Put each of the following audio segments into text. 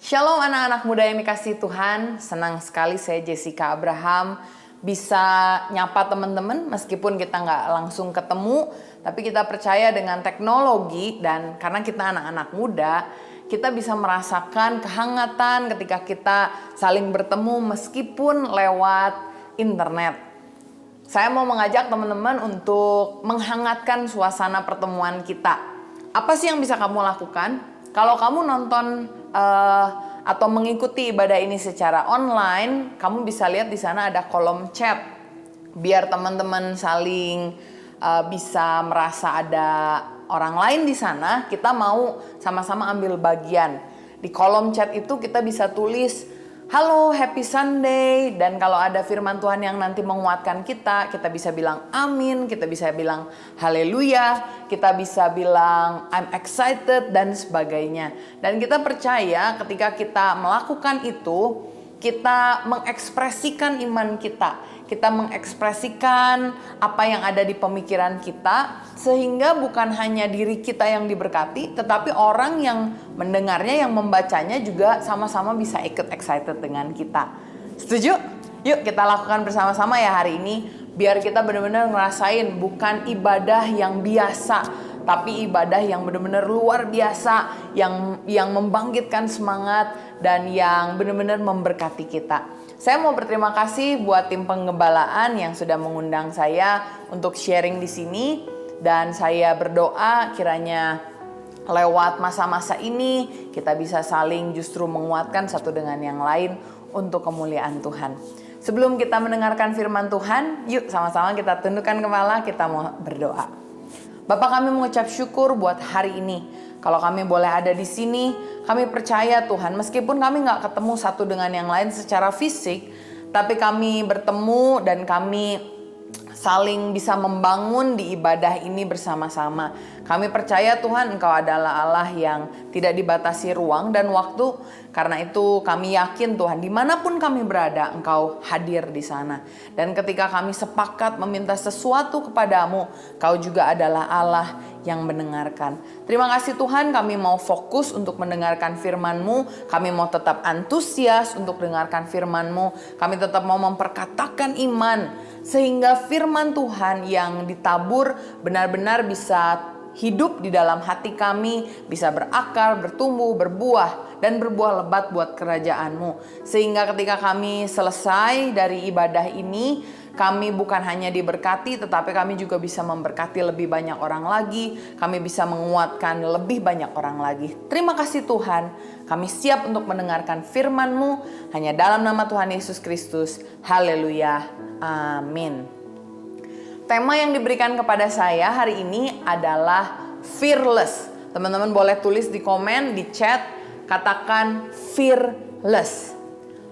Shalom anak-anak muda yang dikasihi Tuhan, senang sekali saya Jessica Abraham bisa nyapa teman-teman meskipun kita nggak langsung ketemu, tapi kita percaya dengan teknologi dan karena kita anak-anak muda, kita bisa merasakan kehangatan ketika kita saling bertemu meskipun lewat internet. Saya mau mengajak teman-teman untuk menghangatkan suasana pertemuan kita. Apa sih yang bisa kamu lakukan? Kalau kamu nonton atau mengikuti ibadah ini secara online, kamu bisa lihat di sana ada kolom chat. Biar teman-teman saling bisa merasa ada orang lain di sana, kita mau sama-sama ambil bagian. Di kolom chat itu kita bisa tulis, "Halo, happy Sunday." Dan kalau ada firman Tuhan yang nanti menguatkan kita bisa bilang amin, kita bisa bilang haleluya, kita bisa bilang I'm excited dan sebagainya. Dan kita percaya ketika kita melakukan itu, kita mengekspresikan iman kita. Kita mengekspresikan apa yang ada di pemikiran kita, sehingga bukan hanya diri kita yang diberkati, tetapi orang yang mendengarnya, yang membacanya juga sama-sama bisa ikut excited dengan kita. Setuju? Yuk kita lakukan bersama-sama ya hari ini, biar kita benar-benar ngerasain bukan ibadah yang biasa, tapi ibadah yang benar-benar luar biasa, yang membangkitkan semangat dan yang benar-benar memberkati kita. Saya mau berterima kasih buat tim penggembalaan yang sudah mengundang saya untuk sharing di sini, dan saya berdoa kiranya lewat masa-masa ini kita bisa saling justru menguatkan satu dengan yang lain untuk kemuliaan Tuhan. Sebelum kita mendengarkan firman Tuhan, yuk sama-sama kita tundukkan kepala, kita mau berdoa. Bapa, kami mengucap syukur buat hari ini. Kalau kami boleh ada di sini, kami percaya Tuhan, meskipun kami gak ketemu satu dengan yang lain secara fisik, tapi kami bertemu dan kami saling bisa membangun di ibadah ini bersama-sama. Kami percaya Tuhan, Engkau adalah Allah yang tidak dibatasi ruang dan waktu. Karena itu kami yakin Tuhan, dimanapun kami berada, Engkau hadir di sana. Dan ketika kami sepakat meminta sesuatu kepadamu, Kau juga adalah Allah yang mendengarkan. Terima kasih Tuhan, kami mau fokus untuk mendengarkan firman-Mu. Kami mau tetap antusias untuk dengarkan firman-Mu. Kami tetap mau memperkatakan iman, sehingga firman Tuhan yang ditabur benar-benar bisa hidup di dalam hati kami, bisa berakar, bertumbuh, berbuah, dan berbuah lebat buat kerajaan-Mu. Sehingga ketika kami selesai dari ibadah ini, kami bukan hanya diberkati, tetapi kami juga bisa memberkati lebih banyak orang lagi. Kami bisa menguatkan lebih banyak orang lagi. Terima kasih Tuhan, kami siap untuk mendengarkan firman-Mu. Hanya dalam nama Tuhan Yesus Kristus. Haleluya. Amin. Tema yang diberikan kepada saya hari ini adalah fearless. Teman-teman boleh tulis di komen, di chat, katakan fearless.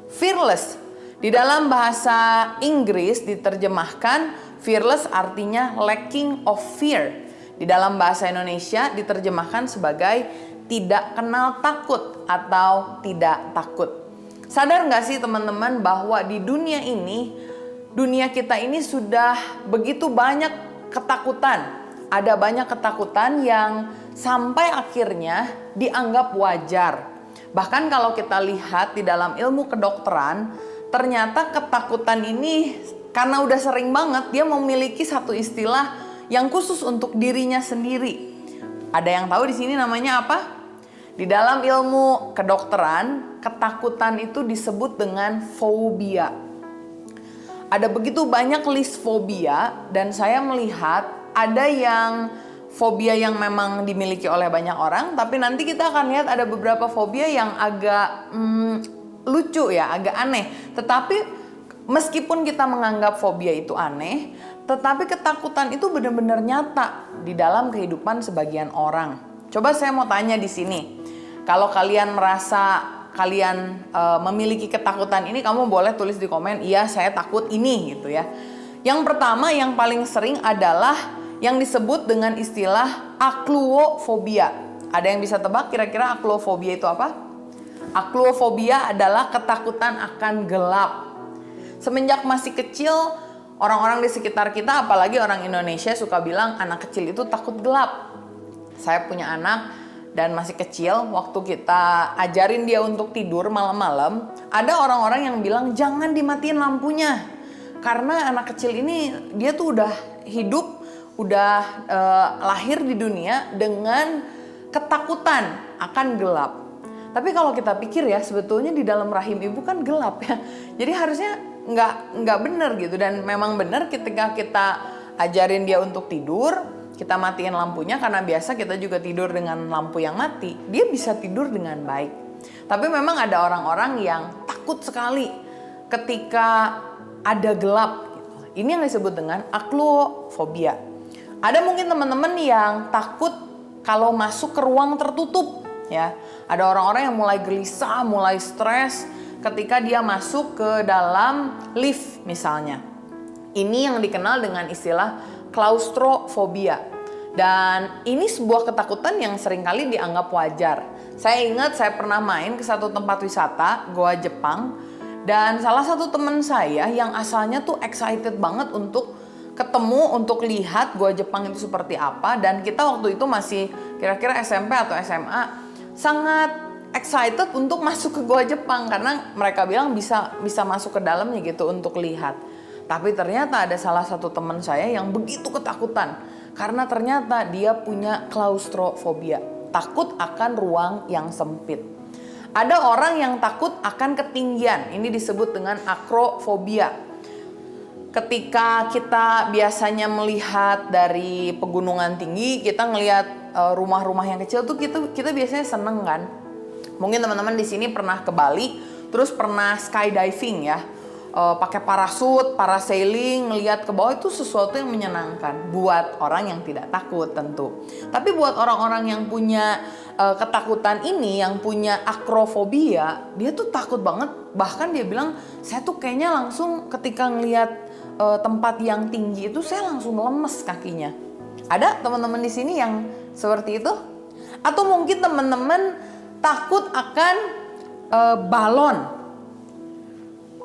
Fearless. Di dalam bahasa Inggris diterjemahkan fearless artinya lacking of fear. Di dalam bahasa Indonesia diterjemahkan sebagai tidak kenal takut atau tidak takut. Sadar gak sih teman-teman bahwa di dunia ini, dunia kita ini sudah begitu banyak ketakutan. Ada banyak ketakutan yang sampai akhirnya dianggap wajar. Bahkan kalau kita lihat di dalam ilmu kedokteran, ternyata ketakutan ini karena udah sering banget, dia memiliki satu istilah yang khusus untuk dirinya sendiri. Ada yang tahu di sini namanya apa? Di dalam ilmu kedokteran, ketakutan itu disebut dengan fobia. Ada begitu banyak list fobia, dan saya melihat ada yang fobia yang memang dimiliki oleh banyak orang, tapi nanti kita akan lihat ada beberapa fobia yang agak lucu ya, agak aneh. Tetapi meskipun kita menganggap fobia itu aneh, tetapi ketakutan itu benar-benar nyata di dalam kehidupan sebagian orang. Coba saya mau tanya di sini, kalau kalian merasa kalian memiliki ketakutan ini, kamu boleh tulis di komen, iya saya takut ini gitu ya. Yang pertama yang paling sering adalah yang disebut dengan istilah akluofobia. Ada yang bisa tebak kira-kira akluofobia itu apa? Akluofobia adalah ketakutan akan gelap. Semenjak masih kecil, orang-orang di sekitar kita, apalagi orang Indonesia, suka bilang anak kecil itu takut gelap. Saya punya anak, dan masih kecil, waktu kita ajarin dia untuk tidur malam-malam, ada orang-orang yang bilang jangan dimatiin lampunya. Karena anak kecil ini dia tuh udah hidup, udah lahir di dunia dengan ketakutan akan gelap. Tapi kalau kita pikir ya, sebetulnya di dalam rahim ibu kan gelap ya. Jadi harusnya nggak benar gitu. Dan memang benar ketika kita ajarin dia untuk tidur, kita matiin lampunya karena biasa kita juga tidur dengan lampu yang mati, dia bisa tidur dengan baik. Tapi memang ada orang-orang yang takut sekali ketika ada gelap gitu. Ini yang disebut dengan aklofobia. Ada mungkin teman-teman yang takut kalau masuk ke ruang tertutup ya. Ada orang-orang yang mulai gelisah, mulai stres ketika dia masuk ke dalam lift misalnya. Ini yang dikenal dengan istilah klaustrofobia. Dan ini sebuah ketakutan yang seringkali dianggap wajar. Saya ingat saya pernah main ke satu tempat wisata, Goa Jepang. Dan salah satu teman saya yang asalnya tuh excited banget untuk ketemu, untuk lihat Goa Jepang itu seperti apa. Dan kita waktu itu masih kira-kira SMP atau SMA, sangat excited untuk masuk ke Goa Jepang. Karena mereka bilang bisa masuk ke dalamnya gitu untuk lihat. Tapi ternyata ada salah satu teman saya yang begitu ketakutan karena ternyata dia punya klaustrofobia, takut akan ruang yang sempit. Ada orang yang takut akan ketinggian, ini disebut dengan akrofobia. Ketika kita biasanya melihat dari pegunungan tinggi, kita ngelihat rumah-rumah yang kecil tuh kita biasanya seneng kan. Mungkin teman-teman di sini pernah ke Bali, terus pernah skydiving ya. Pakai parasut, parasailing, ngelihat ke bawah itu sesuatu yang menyenangkan buat orang yang tidak takut tentu. Tapi buat orang-orang yang punya ketakutan ini, yang punya akrofobia, dia tuh takut banget. Bahkan dia bilang, saya tuh kayaknya langsung ketika ngelihat tempat yang tinggi itu saya langsung lemes kakinya. Ada teman-teman di sini yang seperti itu? Atau mungkin teman-teman takut akan balon.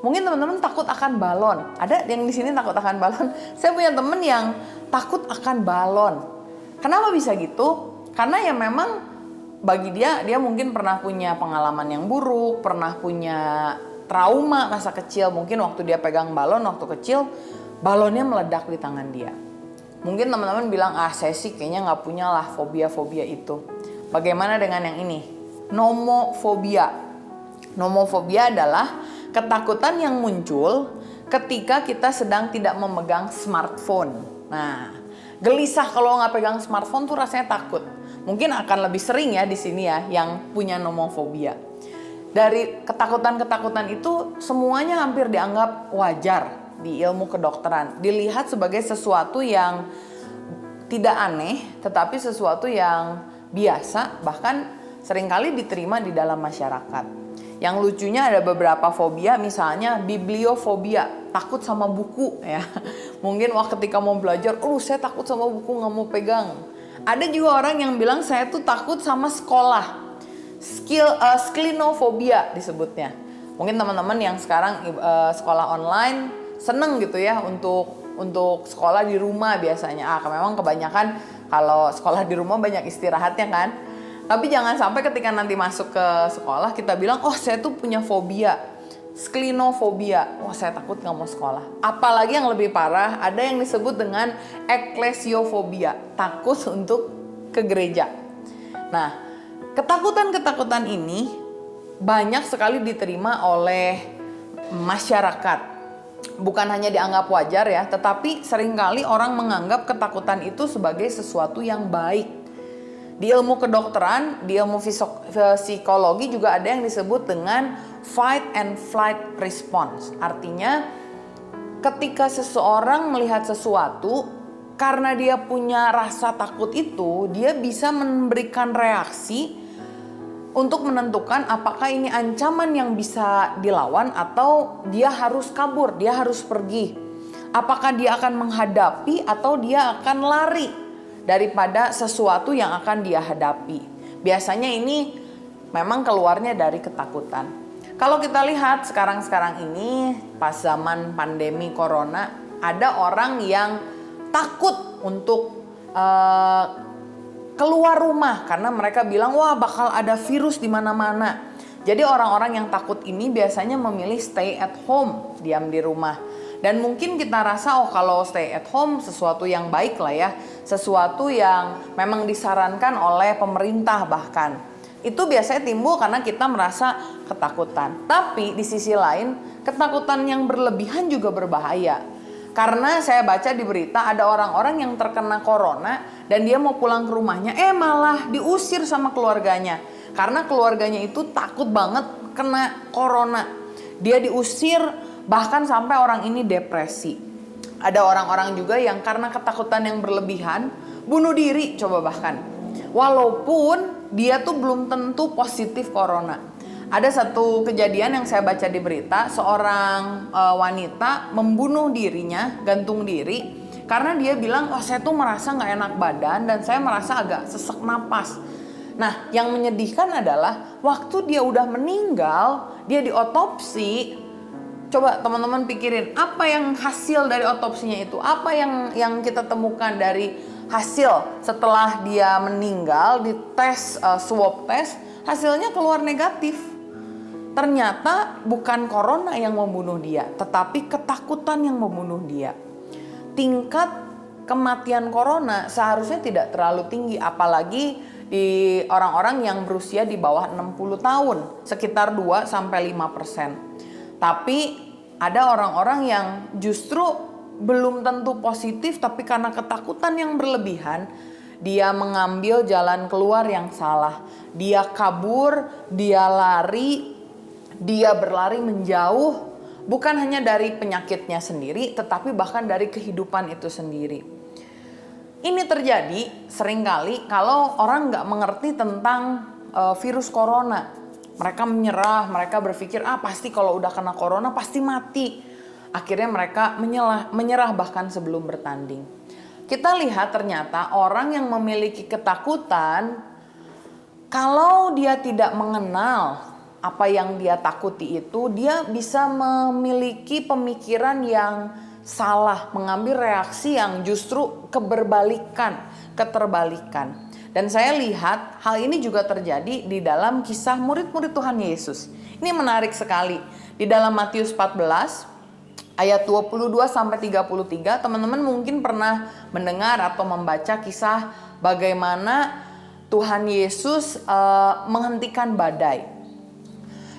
Mungkin teman-teman takut akan balon. Ada yang di sini takut akan balon? Saya punya teman yang takut akan balon. Kenapa bisa gitu? Karena ya memang bagi dia mungkin pernah punya pengalaman yang buruk, pernah punya trauma masa kecil. Mungkin waktu dia pegang balon waktu kecil, balonnya meledak di tangan dia. Mungkin teman-teman bilang, saya sih kayaknya nggak punya lah fobia-fobia itu. Bagaimana dengan yang ini? Nomofobia. Nomofobia adalah ketakutan yang muncul ketika kita sedang tidak memegang smartphone. Nah, gelisah kalau nggak pegang smartphone tuh rasanya takut. Mungkin akan lebih sering ya di sini ya yang punya nomofobia. Dari ketakutan-ketakutan itu semuanya hampir dianggap wajar di ilmu kedokteran. Dilihat sebagai sesuatu yang tidak aneh, tetapi sesuatu yang biasa, bahkan seringkali diterima di dalam masyarakat. Yang lucunya ada beberapa fobia, misalnya bibliofobia, takut sama buku ya. Mungkin ketika mau belajar, saya takut sama buku, nggak mau pegang. Ada juga orang yang bilang saya tuh takut sama sekolah, sklinofobia disebutnya. Mungkin teman-teman yang sekarang sekolah online seneng gitu ya untuk sekolah di rumah biasanya. Memang kebanyakan kalau sekolah di rumah banyak istirahatnya kan. Tapi jangan sampai ketika nanti masuk ke sekolah kita bilang, saya tuh punya fobia, sklinofobia. Saya takut gak mau sekolah. Apalagi yang lebih parah, ada yang disebut dengan eklesiofobia, takut untuk ke gereja. Nah, ketakutan-ketakutan ini banyak sekali diterima oleh masyarakat. Bukan hanya dianggap wajar ya, tetapi seringkali orang menganggap ketakutan itu sebagai sesuatu yang baik. Di ilmu kedokteran, di ilmu psikologi juga ada yang disebut dengan fight and flight response. Artinya ketika seseorang melihat sesuatu, karena dia punya rasa takut itu, dia bisa memberikan reaksi untuk menentukan apakah ini ancaman yang bisa dilawan atau dia harus kabur, dia harus pergi. Apakah dia akan menghadapi atau dia akan lari daripada sesuatu yang akan dia hadapi. Biasanya ini memang keluarnya dari ketakutan. Kalau kita lihat sekarang ini pas zaman pandemi corona, ada orang yang takut untuk keluar rumah karena mereka bilang wah bakal ada virus di mana-mana. Jadi orang-orang yang takut ini biasanya memilih stay at home, diam di rumah. Dan mungkin kita rasa kalau stay at home sesuatu yang baik lah ya, sesuatu yang memang disarankan oleh pemerintah bahkan. Itu biasanya timbul karena kita merasa ketakutan. Tapi di sisi lain, ketakutan yang berlebihan juga berbahaya. Karena saya baca di berita ada orang-orang yang terkena corona dan dia mau pulang ke rumahnya, malah diusir sama keluarganya. Karena keluarganya itu takut banget kena corona. Dia diusir, bahkan sampai orang ini depresi. Ada orang-orang juga yang karena ketakutan yang berlebihan, bunuh diri coba bahkan. Walaupun dia tuh belum tentu positif corona. Ada satu kejadian yang saya baca di berita, seorang wanita membunuh dirinya, gantung diri. Karena dia bilang, saya tuh merasa gak enak badan dan saya merasa agak sesak napas. Nah, yang menyedihkan adalah waktu dia udah meninggal, dia diotopsi. Coba teman-teman pikirin, apa yang hasil dari otopsinya itu? Apa yang kita temukan dari hasil setelah dia meninggal, di tes swab test, hasilnya keluar negatif. Ternyata bukan corona yang membunuh dia, tetapi ketakutan yang membunuh dia. Tingkat kematian corona seharusnya tidak terlalu tinggi, apalagi di orang-orang yang berusia di bawah 60 tahun, sekitar 2-5%. Tapi ada orang-orang yang justru belum tentu positif, tapi karena ketakutan yang berlebihan, dia mengambil jalan keluar yang salah. Dia kabur, dia lari, dia berlari menjauh, bukan hanya dari penyakitnya sendiri, tetapi bahkan dari kehidupan itu sendiri. Ini terjadi seringkali kalau orang nggak mengerti tentang virus corona. Mereka menyerah, mereka berpikir pasti kalau udah kena corona pasti mati. Akhirnya mereka menyerah bahkan sebelum bertanding. Kita lihat ternyata orang yang memiliki ketakutan, kalau dia tidak mengenal apa yang dia takuti itu, dia bisa memiliki pemikiran yang salah, mengambil reaksi yang justru keterbalikan. Dan saya lihat hal ini juga terjadi di dalam kisah murid-murid Tuhan Yesus. Ini menarik sekali. Di dalam Matius 14 ayat 22-33, teman-teman mungkin pernah mendengar atau membaca kisah bagaimana Tuhan Yesus menghentikan badai.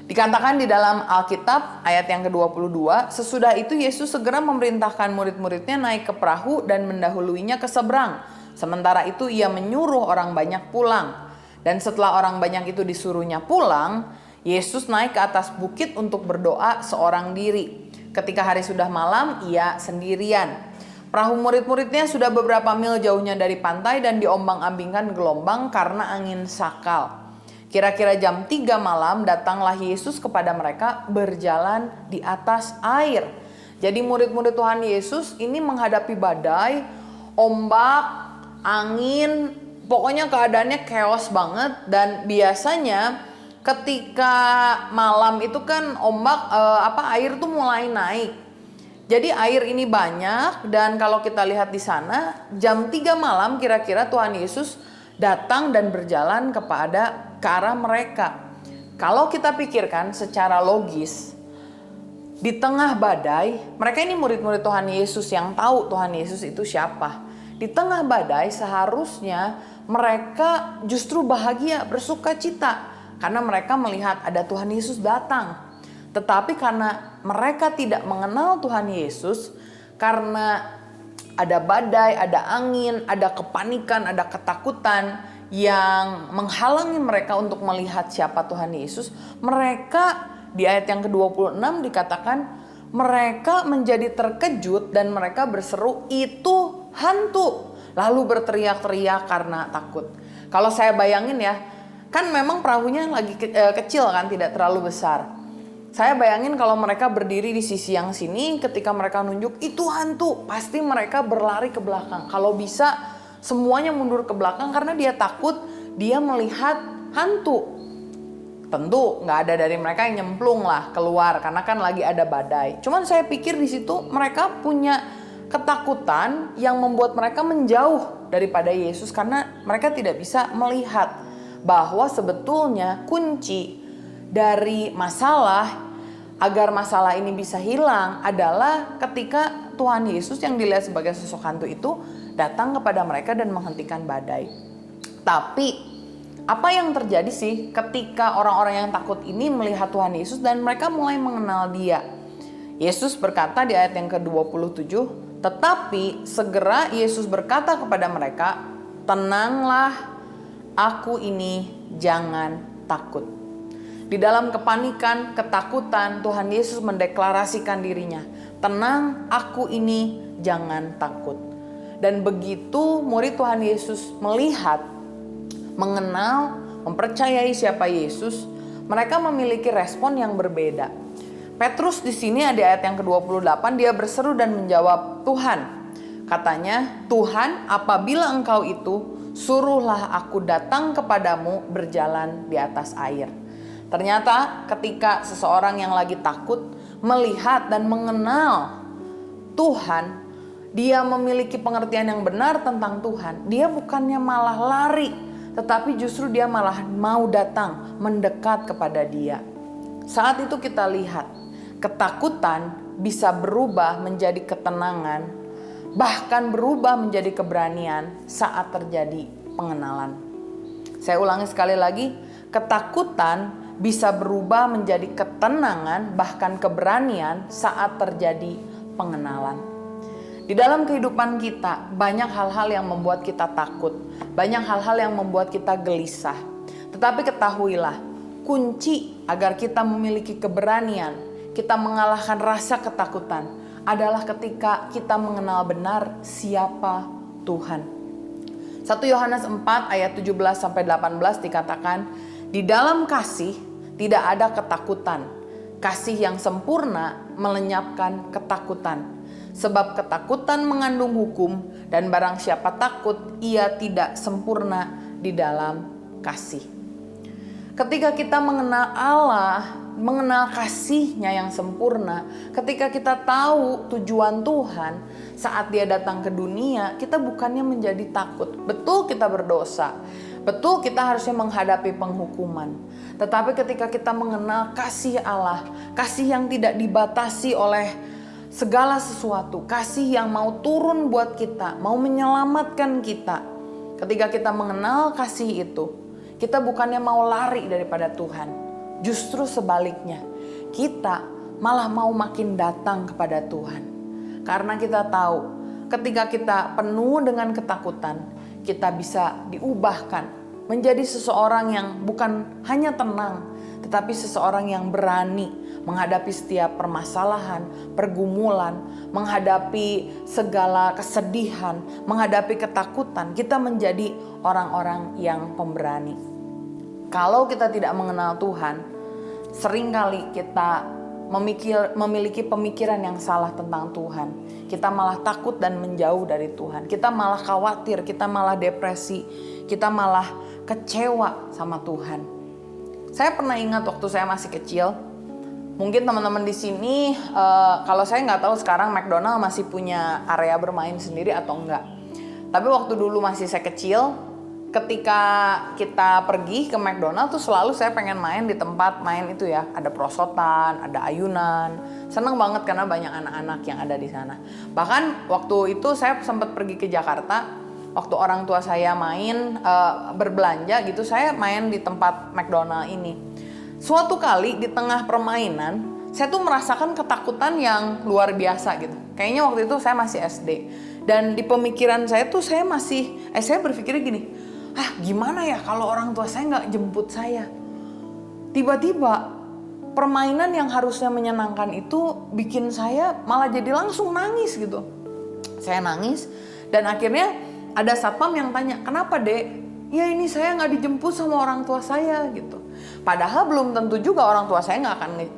Dikatakan di dalam Alkitab ayat yang ke-22, sesudah itu Yesus segera memerintahkan murid-muridnya naik ke perahu dan mendahuluinya ke seberang. Sementara itu ia menyuruh orang banyak pulang. Dan setelah orang banyak itu disuruhnya pulang, Yesus naik ke atas bukit untuk berdoa seorang diri. Ketika hari sudah malam, ia sendirian. Perahu murid-muridnya sudah beberapa mil jauhnya dari pantai dan diombang-ambingkan gelombang karena angin sakal. Kira-kira jam 3 malam datanglah Yesus kepada mereka berjalan di atas air. Jadi murid-murid Tuhan Yesus ini menghadapi badai, ombak, angin, pokoknya keadaannya chaos banget. Dan biasanya ketika malam itu kan ombak, air tuh mulai naik. Jadi air ini banyak dan kalau kita lihat di sana jam 3 malam kira-kira Tuhan Yesus datang dan berjalan ke arah mereka. Kalau kita pikirkan secara logis, di tengah badai, mereka ini murid-murid Tuhan Yesus yang tahu Tuhan Yesus itu siapa. Di tengah badai seharusnya mereka justru bahagia, bersuka cita, karena mereka melihat ada Tuhan Yesus datang. Tetapi karena mereka tidak mengenal Tuhan Yesus, karena ada badai, ada angin, ada kepanikan, ada ketakutan yang menghalangi mereka untuk melihat siapa Tuhan Yesus. Mereka di ayat yang ke-26 dikatakan mereka menjadi terkejut dan mereka berseru, "Itu hantu!" Lalu berteriak-teriak karena takut. Kalau saya bayangin ya, kan memang perahunya lagi kecil kan, tidak terlalu besar. Saya bayangin kalau mereka berdiri di sisi yang sini, ketika mereka nunjuk itu hantu, pasti mereka berlari ke belakang. Kalau bisa semuanya mundur ke belakang karena dia takut dia melihat hantu. Tentu nggak ada dari mereka yang nyemplung lah keluar karena kan lagi ada badai. Cuman saya pikir di situ mereka punya ketakutan yang membuat mereka menjauh daripada Yesus karena mereka tidak bisa melihat bahwa sebetulnya kunci dari masalah agar masalah ini bisa hilang adalah ketika Tuhan Yesus yang dilihat sebagai sosok hantu itu datang kepada mereka dan menghentikan badai. Tapi apa yang terjadi sih ketika orang-orang yang takut ini melihat Tuhan Yesus dan mereka mulai mengenal Dia? Yesus berkata di ayat yang ke-27, tetapi segera Yesus berkata kepada mereka, tenanglah, aku ini, jangan takut. Di dalam kepanikan, ketakutan, Tuhan Yesus mendeklarasikan dirinya, tenang, aku ini, jangan takut. Dan begitu murid Tuhan Yesus melihat, mengenal, mempercayai siapa Yesus, mereka memiliki respon yang berbeda. Petrus di sini di ayat yang ke-28 dia berseru dan menjawab, Tuhan, katanya, Tuhan, apabila Engkau itu, suruhlah aku datang kepadamu berjalan di atas air. Ternyata ketika seseorang yang lagi takut melihat dan mengenal Tuhan, dia memiliki pengertian yang benar tentang Tuhan. Dia bukannya malah lari, tetapi justru dia malah mau datang mendekat kepada Dia. Saat itu kita lihat ketakutan bisa berubah menjadi ketenangan, bahkan berubah menjadi keberanian saat terjadi pengenalan. Saya ulangi sekali lagi, ketakutan bisa berubah menjadi ketenangan, bahkan keberanian saat terjadi pengenalan. Di dalam kehidupan kita banyak hal-hal yang membuat kita takut, banyak hal-hal yang membuat kita gelisah. Tetapi ketahuilah, kunci agar kita memiliki keberanian, kita mengalahkan rasa ketakutan adalah ketika kita mengenal benar siapa Tuhan. 1 Yohanes 4 ayat 17-18 dikatakan, di dalam kasih tidak ada ketakutan. Kasih yang sempurna melenyapkan ketakutan. Sebab ketakutan mengandung hukum dan barang siapa takut ia tidak sempurna di dalam kasih. Ketika kita mengenal Allah, mengenal kasih-Nya yang sempurna, ketika kita tahu tujuan Tuhan saat Dia datang ke dunia, kita bukannya menjadi takut. Betul kita berdosa, betul kita harusnya menghadapi penghukuman. Tetapi ketika kita mengenal kasih Allah, kasih yang tidak dibatasi oleh segala sesuatu, kasih yang mau turun buat kita, mau menyelamatkan kita. Ketika kita mengenal kasih itu, kita bukannya mau lari daripada Tuhan. Justru sebaliknya, kita malah mau makin datang kepada Tuhan. Karena kita tahu, ketika kita penuh dengan ketakutan, kita bisa diubahkan menjadi seseorang yang bukan hanya tenang, tetapi seseorang yang berani menghadapi setiap permasalahan, pergumulan, menghadapi segala kesedihan, menghadapi ketakutan. Kita menjadi orang-orang yang pemberani. Kalau kita tidak mengenal Tuhan, seringkali kita memiliki pemikiran yang salah tentang Tuhan. Kita malah takut dan menjauh dari Tuhan. Kita malah khawatir, kita malah depresi, kita malah kecewa sama Tuhan. Saya pernah ingat waktu saya masih kecil, mungkin teman-teman di sini, kalau saya nggak tahu sekarang McDonald masih punya area bermain sendiri atau enggak. Tapi waktu dulu masih saya kecil, ketika kita pergi ke McDonald tuh selalu saya pengen main di tempat main itu ya. Ada perosotan, ada ayunan. Seneng banget karena banyak anak-anak yang ada di sana. Bahkan waktu itu saya sempat pergi ke Jakarta. Waktu orang tua saya main berbelanja gitu, saya main di tempat McDonald ini. Suatu kali di tengah permainan, saya tuh merasakan ketakutan yang luar biasa gitu. Kayaknya waktu itu saya masih SD. Dan di pemikiran saya tuh saya berpikir gini, gimana ya kalau orang tua saya nggak jemput saya? Tiba-tiba permainan yang harusnya menyenangkan itu bikin saya malah jadi langsung nangis gitu. Saya nangis dan akhirnya ada satpam yang tanya, kenapa dek? Ya ini saya nggak dijemput sama orang tua saya gitu. Padahal belum tentu juga orang tua saya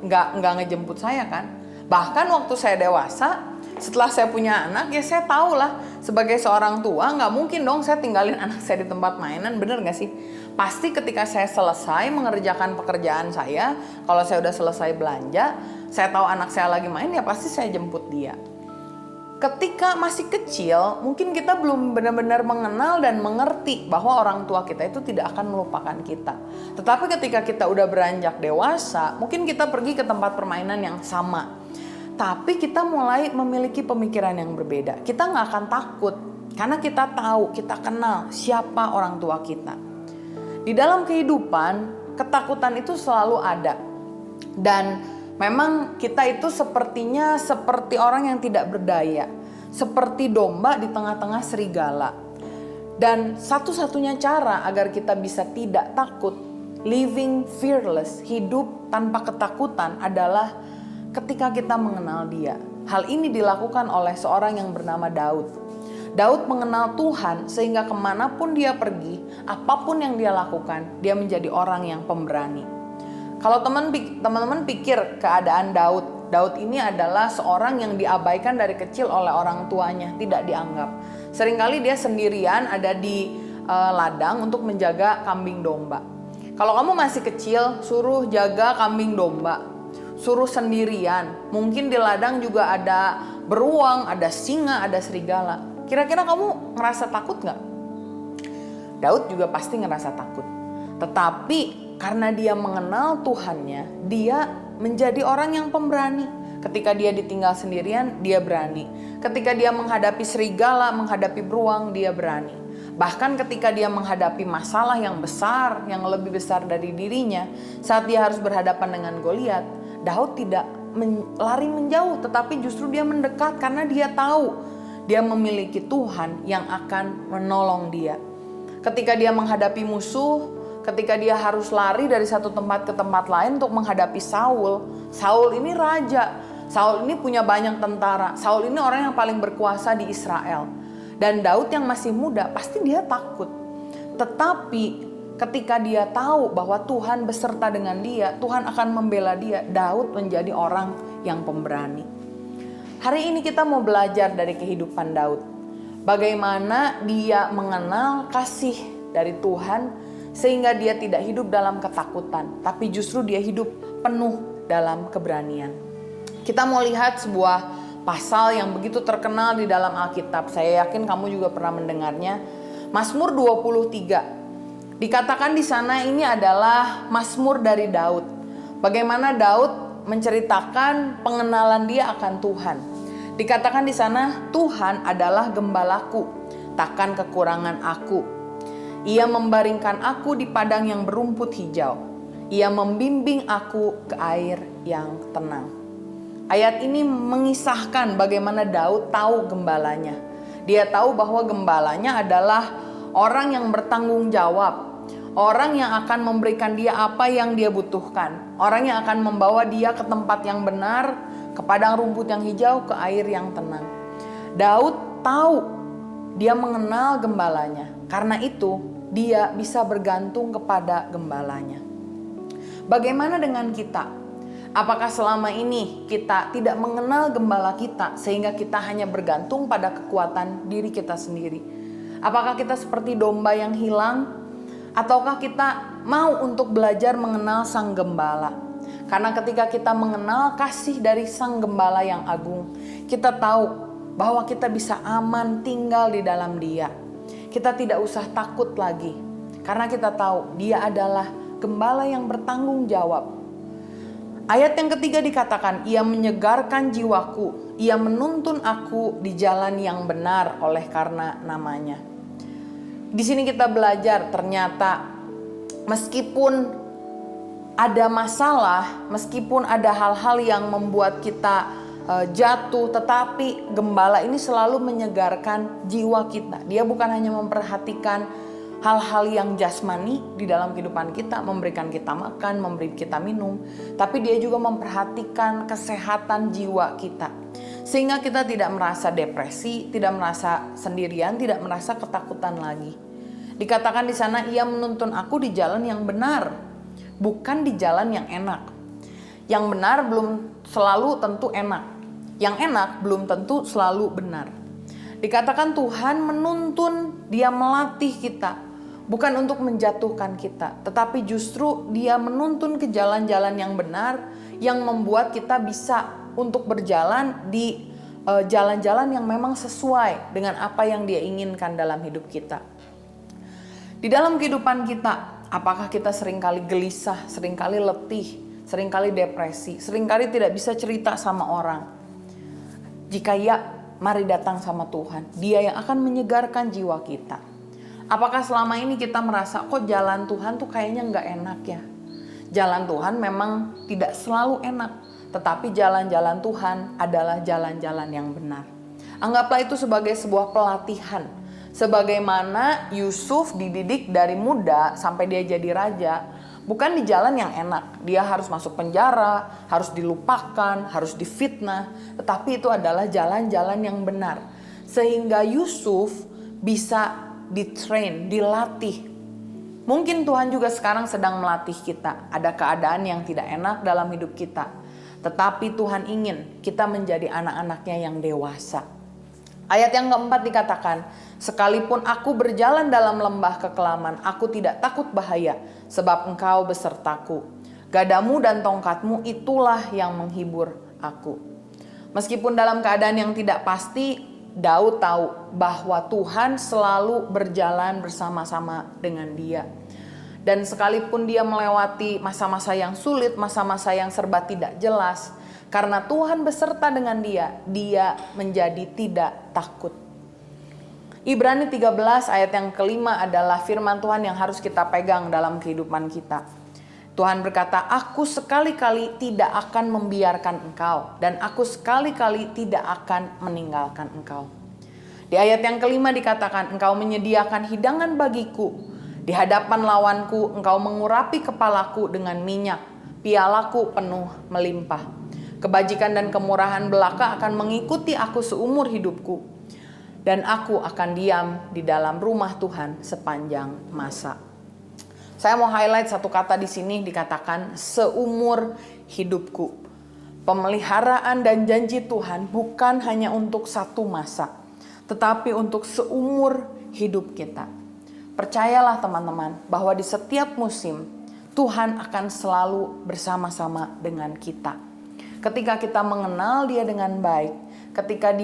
nggak ngejemput saya kan. Bahkan waktu saya dewasa, setelah saya punya anak, ya saya tahu lah sebagai seorang tua nggak mungkin dong saya tinggalin anak saya di tempat mainan, bener nggak sih? Pasti ketika saya selesai mengerjakan pekerjaan saya, kalau saya udah selesai belanja, saya tahu anak saya lagi main, ya pasti saya jemput dia. Ketika masih kecil, mungkin kita belum benar-benar mengenal dan mengerti bahwa orang tua kita itu tidak akan melupakan kita. Tetapi ketika kita udah beranjak dewasa, mungkin kita pergi ke tempat permainan yang sama. Tapi kita mulai memiliki pemikiran yang berbeda. Kita nggak akan takut, karena kita tahu, kita kenal siapa orang tua kita. Di dalam kehidupan, ketakutan itu selalu ada. Dan memang kita itu sepertinya seperti orang yang tidak berdaya, seperti domba di tengah-tengah serigala. Dan satu-satunya cara agar kita bisa tidak takut, living fearless, hidup tanpa ketakutan adalah ketika kita mengenal Dia. Hal ini dilakukan oleh seorang yang bernama Daud. Daud mengenal Tuhan sehingga kemanapun dia pergi, apapun yang dia lakukan, dia menjadi orang yang pemberani. Kalau teman-teman pikir keadaan Daud ini adalah seorang yang diabaikan dari kecil oleh orang tuanya, tidak dianggap. Seringkali dia sendirian ada di ladang untuk menjaga kambing domba. Kalau kamu masih kecil, suruh jaga kambing domba, suruh sendirian. Mungkin di ladang juga ada beruang, ada singa, ada serigala. Kira-kira kamu ngerasa takut gak? Daud juga pasti ngerasa takut. Tetapi karena dia mengenal Tuhannya, dia menjadi orang yang pemberani. Ketika dia ditinggal sendirian, dia berani. Ketika dia menghadapi serigala, menghadapi beruang, dia berani. Bahkan ketika dia menghadapi masalah yang besar, yang lebih besar dari dirinya, saat dia harus berhadapan dengan Goliat, Daud tidak lari menjauh, tetapi justru dia mendekat karena dia tahu dia memiliki Tuhan yang akan menolong dia. Ketika dia menghadapi musuh, ketika dia harus lari dari satu tempat ke tempat lain untuk menghadapi Saul. Saul ini raja. Saul ini punya banyak tentara. Saul ini orang yang paling berkuasa di Israel. Dan Daud yang masih muda pasti dia takut. Tetapi ketika dia tahu bahwa Tuhan beserta dengan dia, Tuhan akan membela dia, Daud menjadi orang yang pemberani. Hari ini kita mau belajar dari kehidupan Daud. Bagaimana dia mengenal kasih dari Tuhan, sehingga dia tidak hidup dalam ketakutan, tapi justru dia hidup penuh dalam keberanian. Kita mau lihat sebuah pasal yang begitu terkenal di dalam Alkitab. Saya yakin kamu juga pernah mendengarnya. Mazmur 23. Dikatakan di sana ini adalah Mazmur dari Daud. Bagaimana Daud menceritakan pengenalan dia akan Tuhan. Dikatakan di sana, Tuhan adalah gembalaku, takkan kekurangan aku. Ia membaringkan aku di padang yang berumput hijau. Ia membimbing aku ke air yang tenang. Ayat ini mengisahkan bagaimana Daud tahu gembalanya. Dia tahu bahwa gembalanya adalah orang yang bertanggung jawab. Orang yang akan memberikan dia apa yang dia butuhkan. Orang yang akan membawa dia ke tempat yang benar, ke padang rumput yang hijau, ke air yang tenang. Daud tahu, dia mengenal gembalanya. Karena itu, dia bisa bergantung kepada gembalanya. Bagaimana dengan kita? Apakah selama ini kita tidak mengenal gembala kita sehingga kita hanya bergantung pada kekuatan diri kita sendiri? Apakah kita seperti domba yang hilang? Ataukah kita mau untuk belajar mengenal sang gembala? Karena ketika kita mengenal kasih dari sang gembala yang agung, kita tahu bahwa kita bisa aman tinggal di dalam Dia. Kita tidak usah takut lagi, karena kita tahu Dia adalah gembala yang bertanggung jawab. Ayat yang ketiga dikatakan, Ia menyegarkan jiwaku, Ia menuntun aku di jalan yang benar oleh karena namanya. Di sini kita belajar ternyata meskipun ada masalah, meskipun ada hal-hal yang membuat kita jatuh, tetapi gembala ini selalu menyegarkan jiwa kita. Dia bukan hanya memperhatikan hal-hal yang jasmani di dalam kehidupan kita, memberikan kita makan, memberi kita minum, tapi dia juga memperhatikan kesehatan jiwa kita. Sehingga kita tidak merasa depresi, tidak merasa sendirian, tidak merasa ketakutan lagi. Dikatakan di sana, Ia menuntun aku di jalan yang benar, bukan di jalan yang enak. Yang benar belum selalu tentu enak. Yang enak belum tentu selalu benar. Dikatakan Tuhan menuntun, Dia melatih kita. Bukan untuk menjatuhkan kita, tetapi justru Dia menuntun ke jalan-jalan yang benar, yang membuat kita bisa untuk berjalan di jalan-jalan yang memang sesuai dengan apa yang Dia inginkan dalam hidup kita. Di dalam kehidupan kita, apakah kita seringkali gelisah, seringkali letih, seringkali depresi, seringkali tidak bisa cerita sama orang? Jika ya, mari datang sama Tuhan. Dia yang akan menyegarkan jiwa kita. Apakah selama ini kita merasa kok jalan Tuhan tuh kayaknya nggak enak ya? Jalan Tuhan memang tidak selalu enak. Tetapi jalan-jalan Tuhan adalah jalan-jalan yang benar. Anggaplah itu sebagai sebuah pelatihan. Sebagaimana Yusuf dididik dari muda sampai dia jadi raja. Bukan di jalan yang enak. Dia harus masuk penjara, harus dilupakan, harus difitnah. Tetapi itu adalah jalan-jalan yang benar. Sehingga Yusuf bisa ditrain, dilatih. Mungkin Tuhan juga sekarang sedang melatih kita. Ada keadaan yang tidak enak dalam hidup kita. Tetapi Tuhan ingin kita menjadi anak-anaknya yang dewasa. Ayat yang keempat dikatakan, sekalipun aku berjalan dalam lembah kekelaman, aku tidak takut bahaya, sebab Engkau besertaku. Gadamu dan tongkatmu itulah yang menghibur aku. Meskipun dalam keadaan yang tidak pasti, Daud tahu bahwa Tuhan selalu berjalan bersama-sama dengan dia. Dan sekalipun dia melewati masa-masa yang sulit, masa-masa yang serba tidak jelas, karena Tuhan beserta dengan dia, dia menjadi tidak takut. Ibrani 13 ayat yang kelima adalah firman Tuhan yang harus kita pegang dalam kehidupan kita. Tuhan berkata, aku sekali-kali tidak akan membiarkan engkau, dan aku sekali-kali tidak akan meninggalkan engkau. Di ayat yang kelima dikatakan, engkau menyediakan hidangan bagiku. Di hadapan lawanku, engkau mengurapi kepalaku dengan minyak, pialaku penuh melimpah. Kebajikan dan kemurahan belaka akan mengikuti aku seumur hidupku, dan aku akan diam di dalam rumah Tuhan sepanjang masa. Saya mau highlight satu kata di sini, dikatakan seumur hidupku. Pemeliharaan dan janji Tuhan bukan hanya untuk satu masa, tetapi untuk seumur hidup kita. Percayalah teman-teman bahwa di setiap musim Tuhan akan selalu bersama-sama dengan kita. Ketika kita mengenal Dia dengan baik, ketika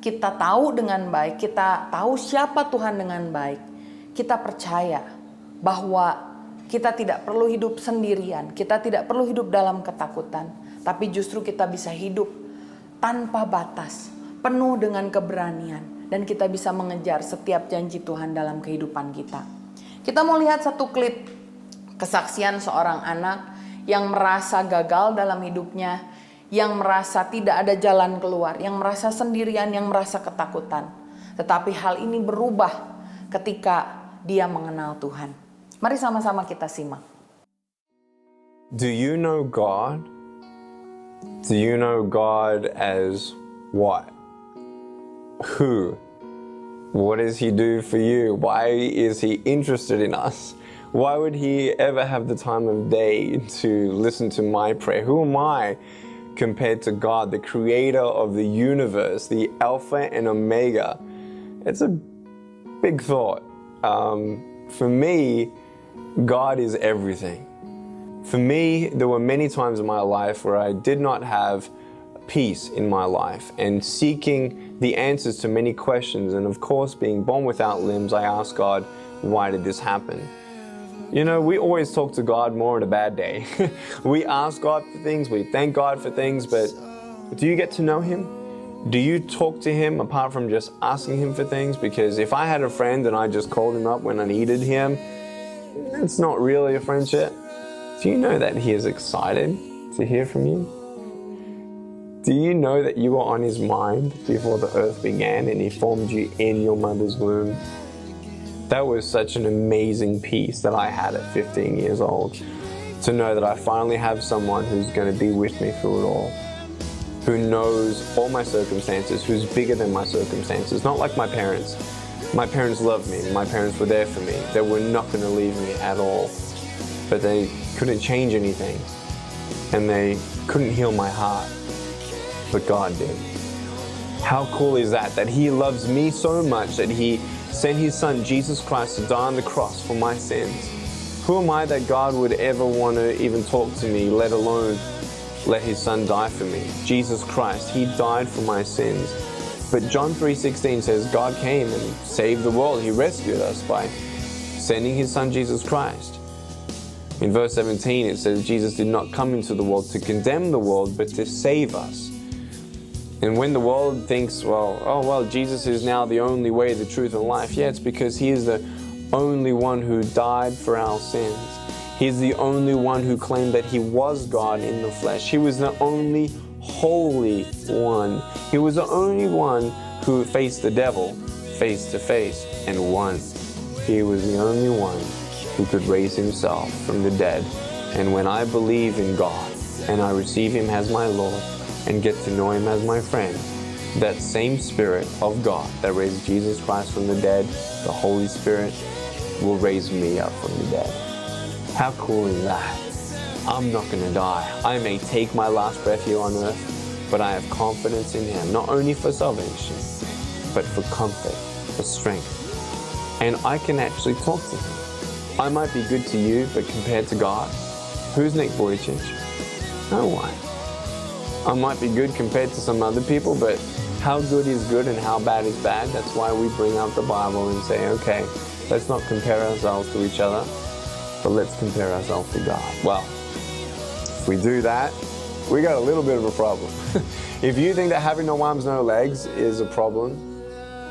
kita tahu dengan baik, kita tahu siapa Tuhan dengan baik, kita percaya bahwa kita tidak perlu hidup sendirian, kita tidak perlu hidup dalam ketakutan, tapi justru kita bisa hidup tanpa batas, penuh dengan keberanian. Dan kita bisa mengejar setiap janji Tuhan dalam kehidupan kita. Kita mau lihat satu klip kesaksian seorang anak yang merasa gagal dalam hidupnya, yang merasa tidak ada jalan keluar, yang merasa sendirian, yang merasa ketakutan. Tetapi hal ini berubah ketika dia mengenal Tuhan. Mari sama-sama kita simak. Do you know God? Do you know God as what? Who? What does He do for you? Why is He interested in us? Why would He ever have the time of day to listen to my prayer? Who am I compared to God, the creator of the universe, the Alpha and Omega? It's a big thought. For me, God is everything. For me, there were many times in my life where I did not have peace in my life, and seeking the answers to many questions, and of course being born without limbs, I asked God, why did this happen? You know, we always talk to God more on a bad day. We ask God for things, we thank God for things, but do you get to know Him? Do you talk to Him apart from just asking Him for things? Because if I had a friend and I just called Him up when I needed Him, that's not really a friendship. Do you know that He is excited to hear from you? Do you know that you were on His mind before the earth began and He formed you in your mother's womb? That was such an amazing peace that I had at 15 years old, to know that I finally have someone who's going to be with me through it all, who knows all my circumstances, who's bigger than my circumstances, not like my parents. My parents loved me, my parents were there for me, they were not going to leave me at all, but they couldn't change anything, and they couldn't heal my heart. But God did. How cool is that? That He loves me so much that He sent His Son, Jesus Christ, to die on the cross for my sins. Who am I that God would ever want to even talk to me, let alone let his son die for me. Jesus Christ, he died for my sins. But John 3:16 says God came and saved the world. He rescued us by sending his son Jesus Christ. In verse 17 it says Jesus did not come into the world to condemn the world, but to save us. And when the world thinks, Jesus is now the only way, the truth, and life, yeah, it's because he is the only one who died for our sins. He's the only one who claimed that he was God in the flesh. He was the only holy one. He was the only one who faced the devil face to face and won. He was the only one who could raise himself from the dead. And when I believe in God and I receive him as my Lord and get to know him as my friend, that same Spirit of God that raised Jesus Christ from the dead, the Holy Spirit, will raise me up from the dead. How cool is that? I'm not going to die. I may take my last breath here on earth, but I have confidence in him, not only for salvation, but for comfort, for strength. And I can actually talk to him. I might be good to you, but compared to God, who's Nick Vujicic? No one. I might be good compared to some other people, but how good is good and how bad is bad? That's why we bring out the Bible and say, okay, let's not compare ourselves to each other, but let's compare ourselves to God. Well, if we do that, we got a little bit of a problem. If you think that having no arms, no legs is a problem,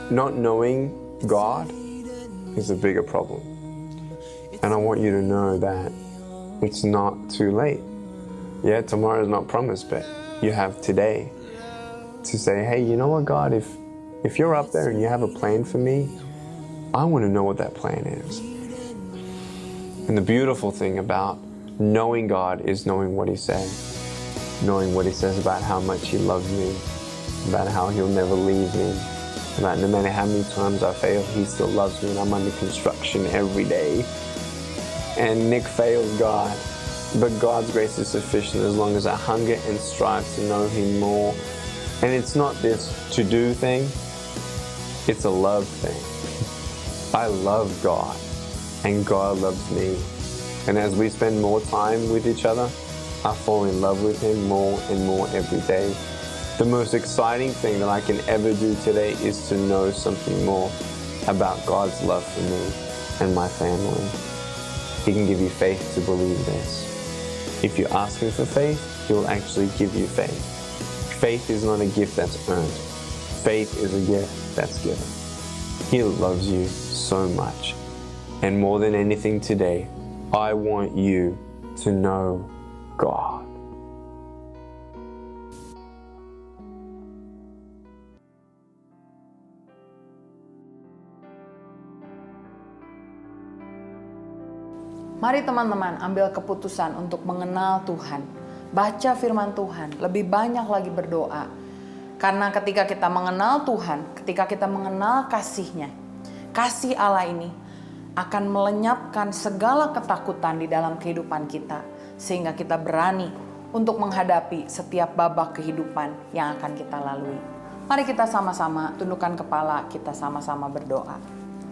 not knowing God is a bigger problem. And I want you to know that it's not too late. Yeah, tomorrow is not promised, but you have today to say, hey, you know what, God, if you're up there and you have a plan for me, I want to know what that plan is. And the beautiful thing about knowing God is knowing what he says. Knowing what he says about how much he loves me, about how he'll never leave me, about no matter how many times I fail, he still loves me and I'm under construction every day. And Nick fails God, but God's grace is sufficient as long as I hunger and strive to know him more. And it's not this to-do thing, it's a love thing. I love God, and God loves me. And as we spend more time with each other, I fall in love with him more and more every day. The most exciting thing that I can ever do today is to know something more about God's love for me and my family. He can give you faith to believe this. If you ask him for faith, he will actually give you faith. Faith is not a gift that's earned. Faith is a gift that's given. He loves you so much. And more than anything today, I want you to know God. Mari teman-teman ambil keputusan untuk mengenal Tuhan. Baca firman Tuhan, lebih banyak lagi berdoa. Karena ketika kita mengenal Tuhan, ketika kita mengenal kasih-Nya, kasih Allah ini akan melenyapkan segala ketakutan di dalam kehidupan kita. Sehingga kita berani untuk menghadapi setiap babak kehidupan yang akan kita lalui. Mari kita sama-sama tundukkan kepala, kita sama-sama berdoa.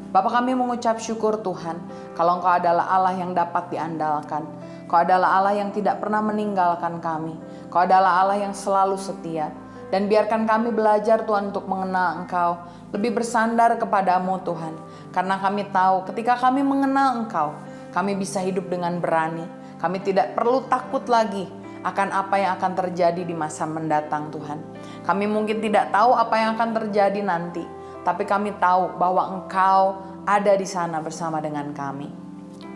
Bapa, kami mengucap syukur Tuhan, kalau Engkau adalah Allah yang dapat diandalkan. Engkau adalah Allah yang tidak pernah meninggalkan kami. Engkau adalah Allah yang selalu setia. Dan biarkan kami belajar Tuhan untuk mengenal Engkau, lebih bersandar kepadamu Tuhan. Karena kami tahu ketika kami mengenal Engkau, kami bisa hidup dengan berani. Kami tidak perlu takut lagi akan apa yang akan terjadi di masa mendatang Tuhan. Kami mungkin tidak tahu apa yang akan terjadi nanti, tapi kami tahu bahwa Engkau ada di sana bersama dengan kami.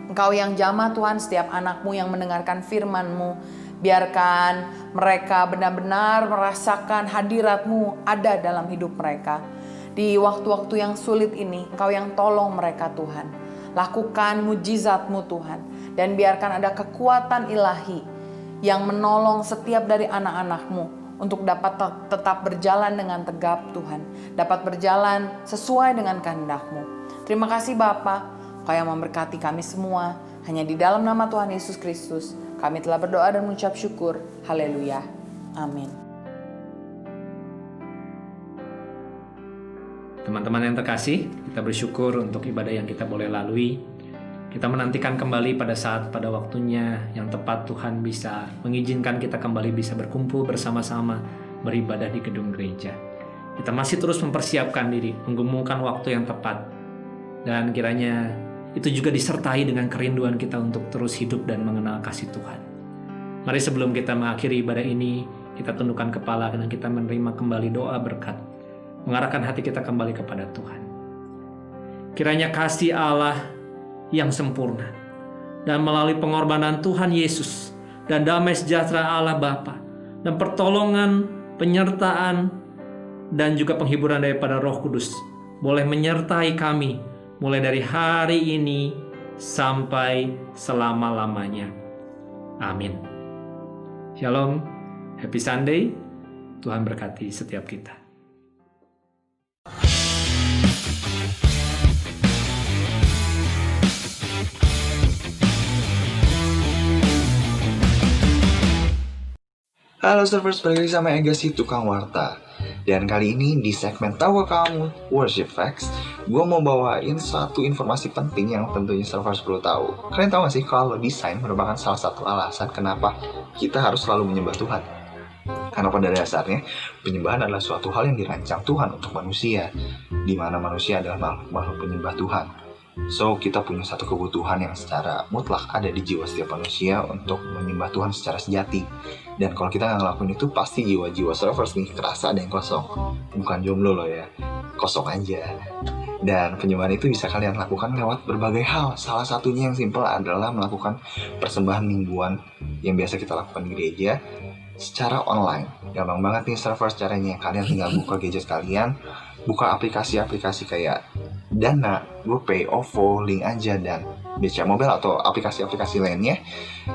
Engkau yang jamah Tuhan setiap anak-Mu yang mendengarkan firman-Mu. Biarkan mereka benar-benar merasakan hadirat-Mu ada dalam hidup mereka. Di waktu-waktu yang sulit ini, Engkau yang tolong mereka Tuhan. Lakukan mujizat-Mu Tuhan. Dan biarkan ada kekuatan ilahi yang menolong setiap dari anak-anak-Mu untuk dapat tetap berjalan dengan tegap Tuhan. Dapat berjalan sesuai dengan kehendak-Mu. Terima kasih Bapa, Kau yang memberkati kami semua. Hanya di dalam nama Tuhan Yesus Kristus, kami telah berdoa dan mengucap syukur. Haleluya. Amin. Teman-teman yang terkasih, kita bersyukur untuk ibadah yang kita boleh lalui. Kita menantikan kembali pada waktunya yang tepat Tuhan bisa mengizinkan kita kembali bisa berkumpul bersama-sama beribadah di gedung gereja. Kita masih terus mempersiapkan diri, menggumulkan waktu yang tepat. Dan kiranya itu juga disertai dengan kerinduan kita untuk terus hidup dan mengenal kasih Tuhan. Mari sebelum kita mengakhiri ibadah ini, kita tundukkan kepala dan kita menerima kembali doa berkat, mengarahkan hati kita kembali kepada Tuhan. Kiranya kasih Allah yang sempurna dan melalui pengorbanan Tuhan Yesus dan damai sejahtera Allah Bapa dan pertolongan, penyertaan dan juga penghiburan daripada Roh Kudus boleh menyertai kami mulai dari hari ini sampai selama-lamanya. Amin. Shalom, happy Sunday. Tuhan berkati setiap kita. Halo Servers, balik lagi sama Agassi Tukang Warta. Dan kali ini di segmen Tahu Kamu Worship Facts, gue mau bawain satu informasi penting yang tentunya Servers perlu tahu. Kalian tahu gak sih kalau desain merupakan salah satu alasan kenapa kita harus selalu menyembah Tuhan? Karena pada dasarnya, penyembahan adalah suatu hal yang dirancang Tuhan untuk manusia, di mana manusia adalah makhluk penyembah Tuhan. So, kita punya satu kebutuhan yang secara mutlak ada di jiwa setiap manusia untuk menyembah Tuhan secara sejati. Dan kalau kita nggak ngelakuin itu, pasti jiwa-jiwa Servers nih kerasa ada yang kosong. Bukan jomblo loh ya, kosong aja. Dan penyembahan itu bisa kalian lakukan lewat berbagai hal. Salah satunya yang simpel adalah melakukan persembahan mingguan yang biasa kita lakukan di gereja secara online. Gampang banget nih Servers caranya. Kalian tinggal buka gadget kalian, buka aplikasi-aplikasi kayak Dana, GoPay, OVO, Link Aja, dan BCA Mobile atau aplikasi-aplikasi lainnya.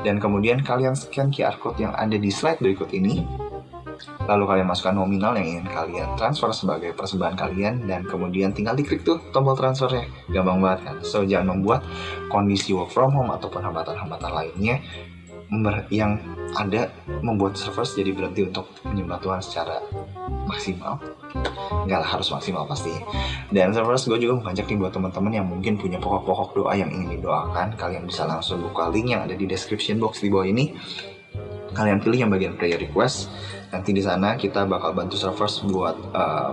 Dan kemudian kalian scan QR Code yang ada di slide berikut ini. Lalu kalian masukkan nominal yang ingin kalian transfer sebagai persembahan kalian. Dan kemudian tinggal diklik tuh tombol transfernya. Gampang banget kan? So, jangan membuat kondisi work from home ataupun hambatan-hambatan lainnya yang ada membuat Servers jadi berhenti untuk menyembah Tuhan secara maksimal. Enggak lah, harus maksimal pasti. Dan Servers, gue juga mengajak nih buat teman-teman yang mungkin punya pokok-pokok doa yang ingin didoakan. Kalian bisa langsung buka link yang ada di description box di bawah ini. Kalian pilih yang bagian prayer request. Nanti di sana kita bakal bantu Servers buat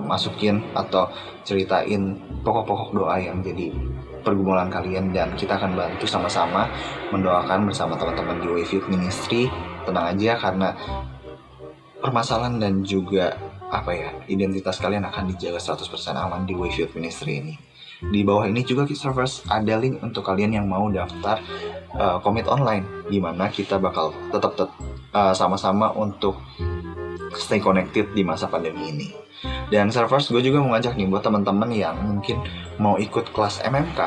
masukin atau ceritain pokok-pokok doa yang jadi pergumulan kalian, dan kita akan bantu sama-sama mendoakan bersama teman-teman di Wayfield Ministry. Tenang aja, karena permasalahan dan juga identitas kalian akan dijaga 100% aman di Wayfield Ministry ini. Di bawah ini juga Servers ada link untuk kalian yang mau daftar komit online, di mana kita bakal tetap sama-sama untuk stay connected di masa pandemi ini. Dan Servers, gue juga mengajak nih buat teman-teman yang mungkin mau ikut kelas MMK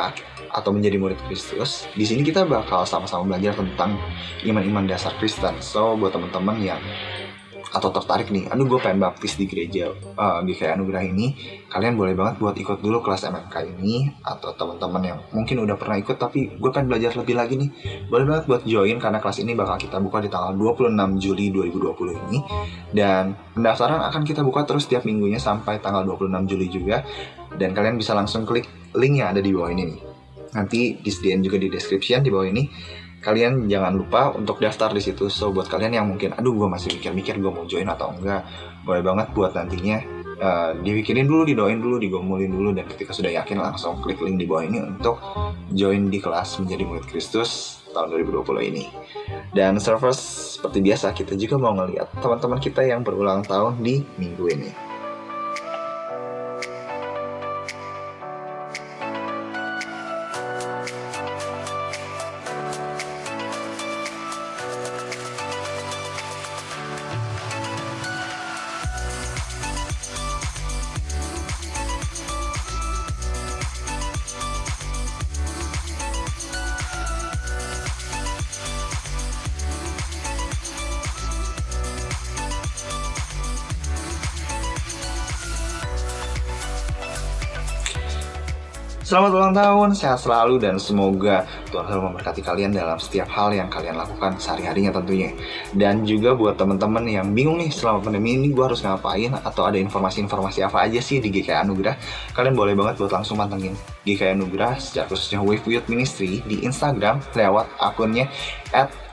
atau menjadi murid Kristus. Di sini kita bakal sama-sama belajar tentang iman-iman dasar Kristen. So, buat teman-teman yang atau tertarik nih, gue pengen baptis di gereja GKI Anugerah ini, kalian boleh banget buat ikut dulu kelas MMK ini. Atau teman-teman yang mungkin udah pernah ikut tapi gue pengen belajar lebih lagi nih, boleh banget buat join, karena kelas ini bakal kita buka di tanggal 26 Juli 2020 ini. Dan pendaftaran akan kita buka terus tiap minggunya sampai tanggal 26 Juli juga. Dan kalian bisa langsung klik link yang ada di bawah ini nih. Nanti disediain juga di description di bawah ini. Kalian jangan lupa untuk daftar di situ. So, buat kalian yang mungkin, gue masih mikir-mikir gue mau join atau enggak, boleh banget buat nantinya dipikirin dulu, didoain dulu, digomulin dulu, dan ketika sudah yakin langsung klik link di bawah ini untuk join di kelas menjadi murid Kristus tahun 2020 ini. Dan Servers, seperti biasa kita juga mau ngeliat teman-teman kita yang berulang tahun di minggu ini. Selamat ulang tahun, sehat selalu, dan semoga Tuhan selalu memberkati kalian dalam setiap hal yang kalian lakukan sehari-harinya tentunya. Dan juga buat teman-teman yang bingung nih selama pandemi ini gue harus ngapain, atau ada informasi-informasi apa aja sih di GKI Anugerah, kalian boleh banget buat langsung pantengin GKI Anugerah, secara khususnya Wave Youth Ministry di Instagram lewat akunnya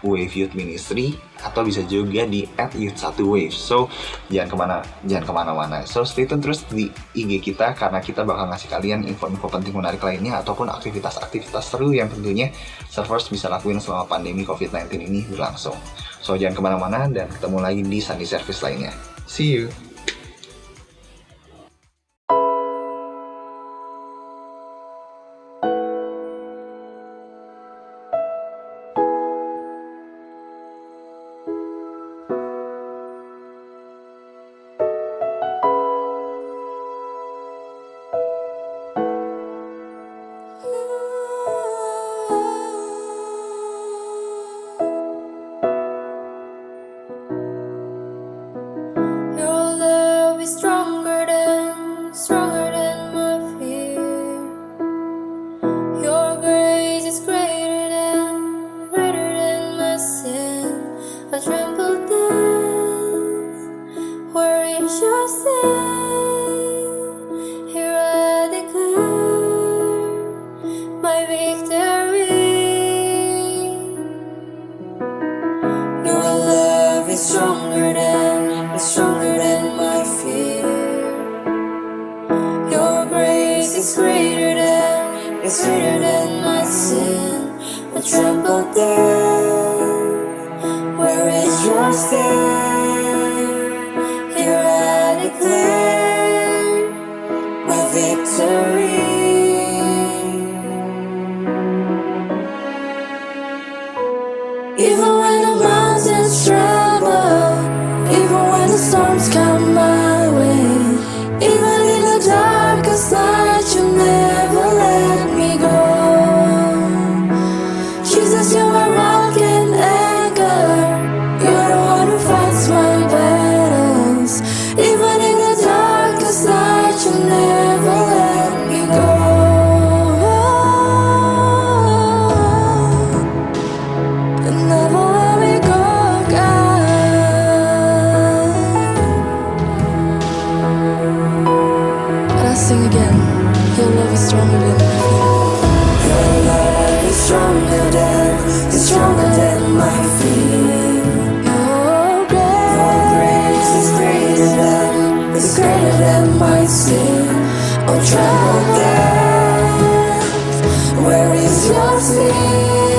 @WaveYouthMinistry, atau bisa juga di @youth1wave. So jangan kemana-mana. So stay tune terus di IG kita, karena kita bakal ngasih kalian info-info penting menarik lainnya, ataupun aktivitas-aktivitas seru yang tentunya Servers bisa lakuin selama pandemi COVID-19 ini berlangsung. So jangan kemana-mana, dan ketemu lagi di Sunday Service lainnya. See you. Your love is stronger than my fear. Your grace is greater than my sin. I tremble death, where is your sin? Here I declare my victory. Your love is stronger than my fear. Your grace is greater than my sin. I tremble death, where is your sting? Here I declare my victory. Even when the mountains tremble, even when the storms come my way, even in the darkest night, you never let me go. Jesus, you're my rock and anchor. You're the one who fights my battles. Even in the darkest night, you never let me go. You never let me go, God. And I sing again. Your love is stronger than my fear. Your love is stronger than my fear. Your grace is greater than my sin. Oh, tremble death, where is your sin?